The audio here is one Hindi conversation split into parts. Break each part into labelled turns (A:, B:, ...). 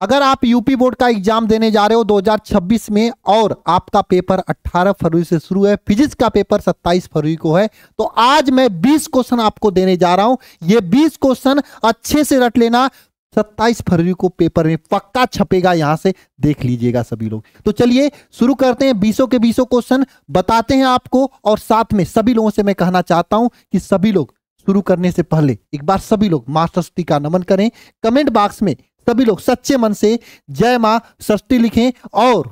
A: अगर आप यूपी बोर्ड का एग्जाम देने जा रहे हो 2026 में और आपका पेपर 18 फरवरी से शुरू है, फिजिक्स का पेपर 27 फरवरी को है, तो आज मैं 20 क्वेश्चन आपको देने जा रहा हूं। ये 20 क्वेश्चन अच्छे से रट लेना, 27 फरवरी को पेपर में पक्का छपेगा, यहां से देख लीजिएगा सभी लोग। तो चलिए शुरू करते हैं, 20 के 20 क्वेश्चन बताते हैं आपको। और साथ में सभी लोगों से मैं कहना चाहता हूं कि सभी लोग शुरू करने से पहले एक बार सभी लोग मां सरस्वती का नमन करें। कमेंट बॉक्स में सभी लोग सच्चे मन से जय मां सरस्वती लिखें और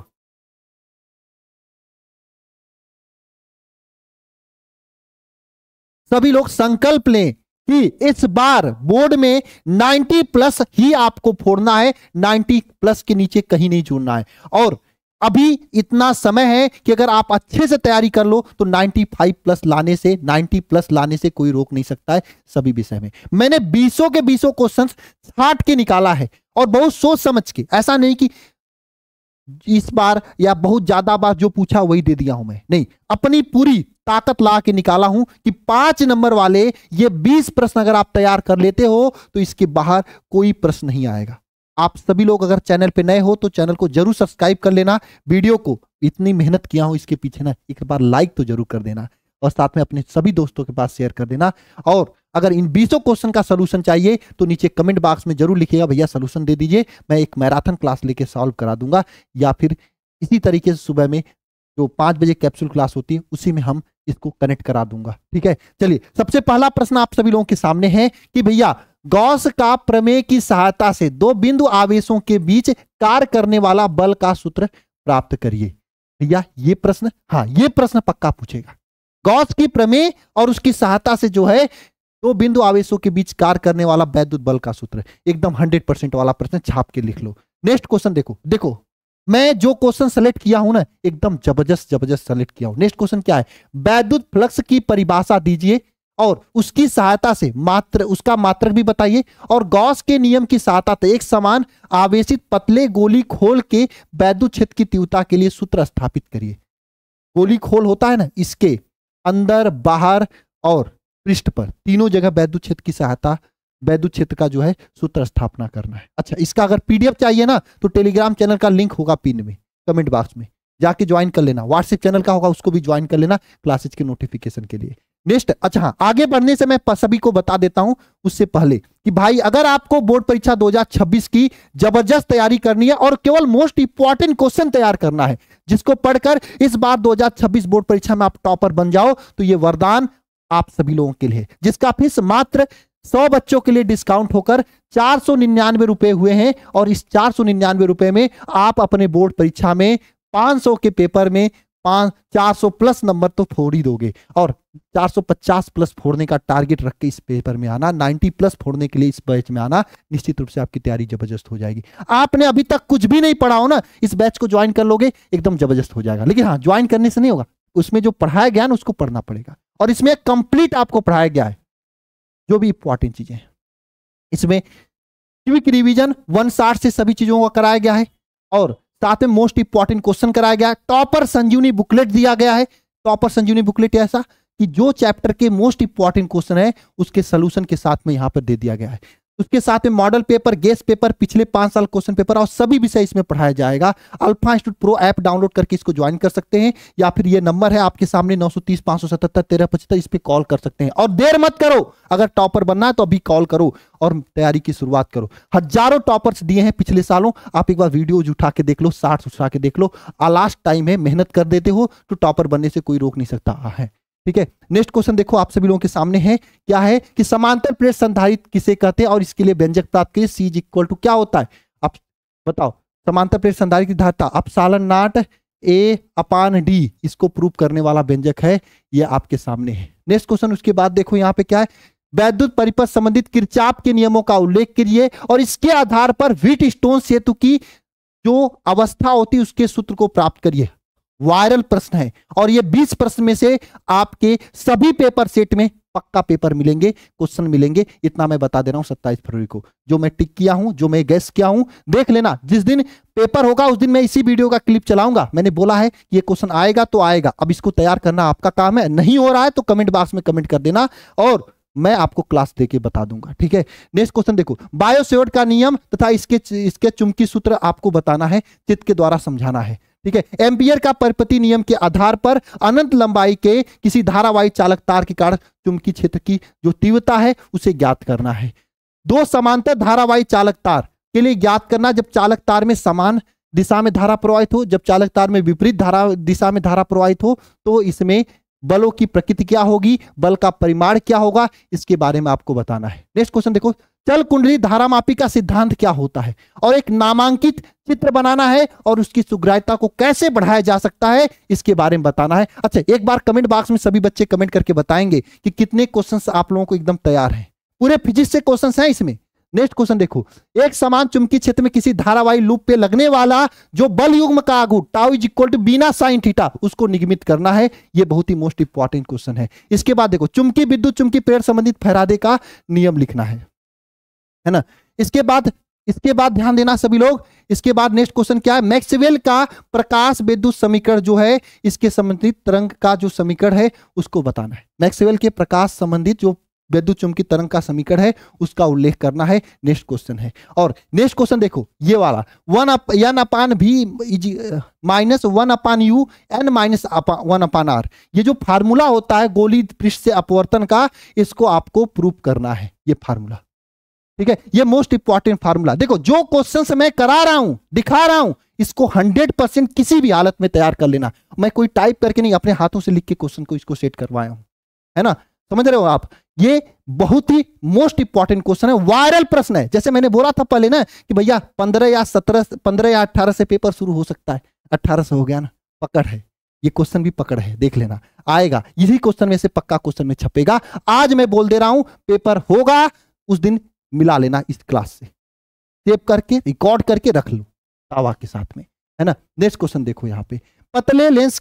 A: सभी लोग संकल्प लें कि इस बार बोर्ड में 90 प्लस ही आपको फोड़ना है, 90 प्लस के नीचे कहीं नहीं जुड़ना है। और अभी इतना समय है कि अगर आप अच्छे से तैयारी कर लो तो 95 प्लस लाने से, 90 प्लस लाने से कोई रोक नहीं सकता है सभी विषय में। मैंने 20 के 20 क्वेश्चन छांट के निकाला है और बहुत सोच समझ के, ऐसा नहीं कि इस बार या बहुत ज्यादा बार जो पूछा वही दे दिया हूं मैं, नहीं, अपनी पूरी ताकत ला के निकाला हूं कि 5 नंबर वाले ये 20 प्रश्न अगर आप तैयार कर लेते हो तो इसके बाहर कोई प्रश्न नहीं आएगा। आप सभी लोग अगर चैनल पे नए हो तो चैनल को जरूर सब्सक्राइब कर लेना, वीडियो को इतनी मेहनत किया हूं इसके पीछे ना एक बार लाइक तो जरूर कर देना और साथ में अपने सभी दोस्तों के पास शेयर कर देना। और अगर इन 20 क्वेश्चन का सलूशन चाहिए तो नीचे कमेंट बॉक्स में जरूर लिखिएगा, भैया सलूशन दे दीजिए, मैं एक मैराथन क्लास लेके सॉल्व करा दूंगा, या फिर इसी तरीके से सुबह में जो 5 बजे कैप्सूल क्लास होती है उसी में हम इसको कनेक्ट करा दूंगा। ठीक है, चलिए सबसे पहला प्रश्न आप सभी लोगों के सामने है कि भैया गॉस का प्रमेय की सहायता से दो बिंदु आवेशों के बीच कार्य करने वाला बल का सूत्र प्राप्त करिए। भैया ये प्रश्न, हाँ ये प्रश्न पक्का पूछेगा। गॉस की प्रमेय और उसकी सहायता से जो है दो बिंदु आवेशों के बीच कार्य करने वाला वैद्युत बल का सूत्र, एकदम 100% वाला प्रश्न, छाप के लिख लो। नेक्स्ट क्वेश्चन देखो मैं जो क्वेश्चन सेलेक्ट किया हूं ना एकदम जबरदस्त सेलेक्ट किया हूं। नेक्स्ट क्वेश्चन क्या है, वैद्युत फ्लक्स की परिभाषा दीजिए और उसकी सहायता से उसका मात्रक भी बताइए और गॉस के नियम की सहायता से एक समान आवेशित पतले गोली खोल के वैद्युत क्षेत्र की तीव्रता के लिए सूत्र स्थापित करिए। गोली खोल होता है ना, इसके अंदर बाहर और पृष्ठ पर तीनों जगह वैद्युत क्षेत्र की सहायता, वैद्युत क्षेत्र का जो है सूत्र स्थापना करना है। अच्छा, इसका अगर पीडीएफ चाहिए ना तो टेलीग्राम चैनल का लिंक होगा पिन में, कमेंट बॉक्स में जाके ज्वाइन कर लेना। व्हाट्सएप चैनल का होगा उसको भी ज्वाइन कर लेना क्लासेज के नोटिफिकेशन के लिए। नेक्स्ट, अच्छा हाँ, आगे बढ़ने से मैं सभी को बता देता हूं उससे पहले कि भाई अगर आपको बोर्ड परीक्षा 2026 की जबरदस्त तैयारी करनी है और केवल मोस्ट इंपॉर्टेंट क्वेश्चन तैयार करना है जिसको पढ़कर इस बार 2026 बोर्ड परीक्षा में आप टॉपर बन जाओ, तो ये वरदान आप सभी लोगों के लिए, जिसका फीस मात्र 100 बच्चों के लिए डिस्काउंट होकर 499 रुपए हुए हैं। और इस 499 रुपए में आप अपने बोर्ड परीक्षा में 500 के पेपर में 400 प्लस नंबर तो फोड़ ही दोगे और 450 प्लस फोड़ने का टारगेट रख के इस पेपर में आना, 90 प्लस फोड़ने के लिए इस बैच में आना, निश्चित रूप से आपकी तैयारी जबरदस्त हो जाएगी। आपने अभी तक कुछ भी नहीं पढ़ा हो ना, इस बैच को ज्वाइन कर लोगे एकदम जबरदस्त हो जाएगा। लेकिन हाँ, ज्वाइन करने से नहीं होगा, उसमें जो पढ़ाया गया ना उसको पढ़ना पड़ेगा और इसमें कंप्लीट आपको पढ़ाया गया है जो भी इंपॉर्टेंट चीजें हैं। इसमें क्विक रिवीजन 160 से सभी चीजों को कराया गया है और साथ में मोस्ट इंपॉर्टेंट क्वेश्चन कराया गया है। टॉपर संजीवनी बुकलेट दिया गया है। टॉपर संजीवनी बुकलेट ऐसा कि जो चैप्टर के मोस्ट इंपॉर्टेंट क्वेश्चन है उसके सॉल्यूशन के साथ में यहां पर दे दिया गया है। उसके साथ में मॉडल पेपर, गेस्ट पेपर, पिछले 5 साल क्वेश्चन पेपर और सभी विषय इसमें पढ़ाया जाएगा। Alpha institute pro app download करके इसको ज्वाइन कर सकते हैं या फिर ये नंबर है आपके सामने 930 577 1375, इस पे कॉल कर सकते हैं। और देर मत करो, अगर टॉपर बनना है तो अभी कॉल करो और तैयारी की शुरुआत करो। हजारों टॉपर्स दिए हैं पिछले सालों, आप एक बार वीडियो उठा के देख लो, शार्ट्स उठा के देख लो। लास्ट टाइम है, मेहनत कर देते हो तो टॉपर बनने से कोई रोक नहीं सकता है। ठीक है, नेक्स्ट क्वेश्चन देखो आप सभी लोगों के सामने है, क्या है कि समांतर प्लेट संधारित्र किसे कहते हैं और इसके लिए व्यंजक प्राप्त करिए। C इक्वल टू क्या होता है, आप बताओ। समांतर प्लेट संधारित्र की धारिता अपसालन नॉट A/D, इसको प्रूव करने वाला व्यंजक है, ये आपके सामने है। नेक्स्ट क्वेश्चन उसके बाद देखो यहाँ पे क्या है, वैद्युत परिपथ संबंधित किरचॉफ के नियमों का उल्लेख करिए और इसके आधार पर व्हीटस्टोन सेतु की जो अवस्था होती है उसके सूत्र को प्राप्त करिए। वायरल प्रश्न है और ये 20 प्रश्न में से आपके सभी पेपर सेट में पक्का पेपर मिलेंगे, क्वेश्चन मिलेंगे, इतना मैं बता दे रहा हूं। 27 फरवरी को जो मैं टिक किया हूं, जो मैं गेस किया हूं, देख लेना। जिस दिन पेपर होगा उस दिन मैं इसी वीडियो का क्लिप चलाऊंगा। मैंने बोला है ये क्वेश्चन आएगा तो आएगा, अब इसको तैयार करना आपका काम है। नहीं हो रहा है तो कमेंट बॉक्स में कमेंट कर देना और मैं आपको क्लास देके बता दूंगा, ठीक है। नेक्स्ट क्वेश्चन देखो, बायोसेवर्ट का नियम तथा इसके चुंबकीय सूत्र आपको बताना है, चित्र के द्वारा समझाना है, ठीक है। एम्पियर का परिपति नियम के आधार पर अनंत लंबाई के किसी धारावाही चालक तार के कारण चुंबकीय क्षेत्र की जो तीव्रता है उसे ज्ञात करना है। दो समांतर धारावाही चालक तार के लिए ज्ञात करना, जब चालक तार में समान दिशा में धारा प्रवाहित हो, जब चालक तार में विपरीत दिशा में धारा प्रवाहित हो, तो इसमें बलों की प्रकृति क्या होगी, बल का परिमाण क्या होगा, इसके बारे में आपको बताना है। नेक्स्ट क्वेश्चन देखो, चल कुंडली धारामापी का सिद्धांत क्या होता है और एक नामांकित चित्र बनाना है और उसकी सुग्राह्यता को कैसे बढ़ाया जा सकता है, इसके बारे में बताना है। अच्छा, एक बार कमेंट बॉक्स में सभी बच्चे कमेंट करके बताएंगे कि कितने क्वेश्चंस आप लोगों को एकदम तैयार हैं। पूरे फिजिक्स से क्वेश्चंस हैं इसमें। नेक्स्ट क्वेश्चन देखो, एक समान चुंबकीय क्षेत्र में किसी धारावाही लूप पे लगने वाला जो बल युग्म का आघूर्ण टाउ इज इक्वल टू बीना साइन थीटा, उसको निगमित करना है। ये बहुत ही मोस्ट इंपॉर्टेंट क्वेश्चन है। इसके बाद देखो, चुंबकीय विद्युत चुंबकीय प्रेरण संबंधित फैराडे का नियम लिखना है ना। इसके बाद ध्यान देना सभी लोग। इसके बाद नेक्स्ट क्वेश्चन क्या है, मैक्सवेल का प्रकाश विद्युत समीकरण जो है, इसके संबंधित तरंग का जो समीकरण है उसको बताना है। मैक्सवेल के प्रकाश संबंधित जो विद्युत चुंबकीय तरंग का समीकरण है उसका उल्लेख करना है। नेक्स्ट क्वेश्चन है। और नेक्स्ट क्वेश्चन देखो, ये वाला 1/v minus 1/u n minus 1/r, ये जो फार्मूला होता है गोली पृष्ठ से अपवर्तन का, इसको आपको प्रूव करना है। ये फार्मूला, ठीक है, ये मोस्ट इंपॉर्टेंट फार्मूला। देखो, जो क्वेश्चन मैं करा रहा हूं, दिखा रहा हूं, इसको 100% किसी भी हालत में तैयार कर लेना। मैं कोई टाइप करके नहीं, अपने हाथों से लिख के क्वेश्चन को इसको सेट करवाया हूं, है ना। समझ रहे हो आप? ये बहुत ही मोस्ट इंपॉर्टेंट क्वेश्चन है, वायरल प्रश्न है। जैसे मैंने बोला था पहले ना कि भैया 15 या 18 से पेपर शुरू हो सकता है। 18 से हो गया ना, पकड़ है। ये क्वेश्चन भी पकड़ है, देख लेना, आएगा यही क्वेश्चन में से, पक्का क्वेश्चन में छपेगा। आज मैं बोल दे रहा हूं, पेपर होगा उस दिन मिला लेना इस क्लास से, सेव करके रिकॉर्ड करके रख लो दावा के साथ में, है ना। नेक्स्ट क्वेश्चन देखो, यहाँ पे पतले लेंस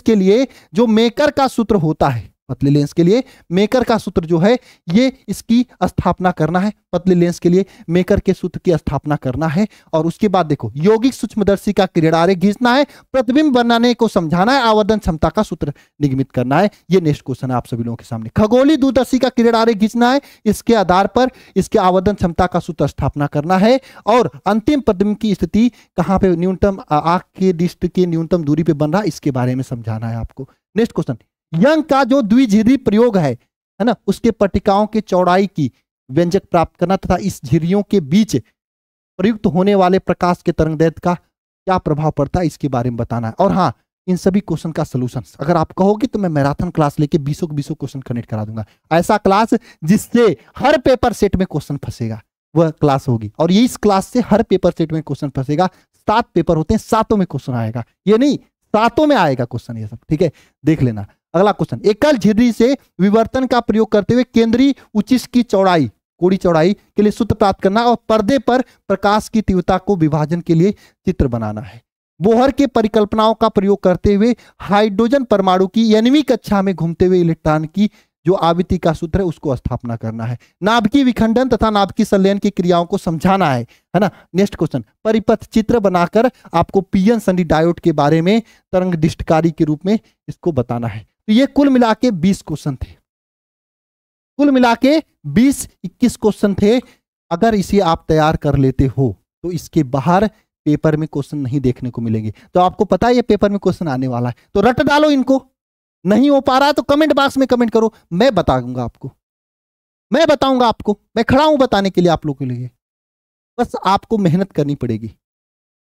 A: के लिए जो मेकर का सूत्र होता है, पतले लेंस के लिए मेकर का सूत्र जो है, ये इसकी स्थापना करना है। पतले लेंस के लिए मेकर के सूत्र की स्थापना करना है। और उसके बाद देखो, यौगिक सूक्ष्मदर्शी का किरणारेख खींचना है, प्रतिबिंब बनाने को समझाना है, आवर्धन क्षमता का सूत्र निगमित करना है। ये नेक्स्ट क्वेश्चन है आप सभी लोगों के सामने। खगोलीय दूरदर्शी का किरणारेख खींचना है, इसके आधार पर इसके आवर्धन क्षमता का सूत्र स्थापना करना है। और अंतिम प्रतिबिंब की स्थिति कहां पे न्यूनतम आंख के दृष्टि की न्यूनतम दूरी पे बन रहा है, इसके बारे में समझाना है आपको। नेक्स्ट क्वेश्चन, यंग का जो द्विझिरी प्रयोग है ना, उसके पट्टिकाओं के चौड़ाई की व्यंजक प्राप्त करना तथा इस झिर्रियों के बीच प्रयुक्त होने वाले प्रकाश के तरंगदैर्घ्य का क्या प्रभाव पड़ता है, इसके बारे में बताना है। और हाँ, इन सभी क्वेश्चन का सलूशन अगर आप कहोगे तो मैं मैराथन क्लास लेके 20 क्वेश्चन कनेक्ट करा दूंगा। ऐसा क्लास जिससे हर पेपर सेट में क्वेश्चन फंसेगा, वह क्लास होगी। और ये इस क्लास से हर पेपर सेट में क्वेश्चन फंसेगा। 7 पेपर होते हैं, 7 में क्वेश्चन आएगा, ये नहीं 7 में आएगा क्वेश्चन, ये सब, ठीक है, देख लेना। अगला क्वेश्चन, एकल झिर्री से विवर्तन का प्रयोग करते हुए केंद्रीय उचिष्ठ की चौड़ाई, कोड़ी चौड़ाई के लिए सूत्र प्राप्त करना और पर्दे पर प्रकाश की तीव्रता को विभाजन के लिए चित्र बनाना है। बोहर के परिकल्पनाओं का प्रयोग करते हुए हाइड्रोजन परमाणु की 9वीं कक्षा में घूमते हुए इलेक्ट्रॉन की जो आवृत्ति का सूत्र है उसको स्थापना करना है। नाभिकीय विखंडन तथा नाभिकीय संलयन की क्रियाओं को समझाना है ना। नेक्स्ट क्वेश्चन, परिपथ चित्र बनाकर आपको पीएन सन्धि डायोड के बारे में तरंग दिष्टकारी के रूप में इसको बताना है। तो ये कुल मिला के 20 क्वेश्चन थे, कुल मिला के 20-21 क्वेश्चन थे। अगर इसे आप तैयार कर लेते हो तो इसके बाहर पेपर में क्वेश्चन नहीं देखने को मिलेंगे। तो आपको पता है ये पेपर में क्वेश्चन आने वाला है, तो रट डालो इनको। नहीं हो पा रहा है तो कमेंट बॉक्स में कमेंट करो, मैं बताऊंगा आपको, मैं बताऊंगा आपको, मैं खड़ा हूं बताने के लिए आप लोगों के लिए। बस आपको मेहनत करनी पड़ेगी,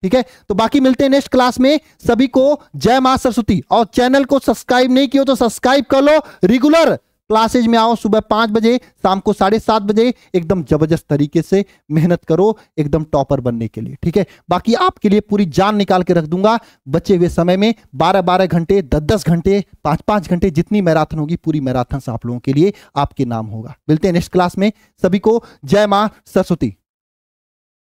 A: ठीक है। तो बाकी मिलते हैं नेक्स्ट क्लास में। सभी को जय मां सरस्वती। और चैनल को सब्सक्राइब नहीं किया तो सब्सक्राइब कर लो। रेगुलर क्लासेज में आओ, सुबह 5 बजे, शाम को 7:30 बजे। एकदम जबरदस्त तरीके से मेहनत करो एकदम टॉपर बनने के लिए, ठीक है। बाकी आपके लिए पूरी जान निकाल के रख दूंगा बचे हुए समय में। 12-12 घंटे, 10-10 घंटे, 5-5 घंटे, जितनी मैराथन होगी पूरी मैराथन से आप लोगों के लिए आपके नाम होगा। मिलते हैं नेक्स्ट क्लास में। सभी को जय मां सरस्वती।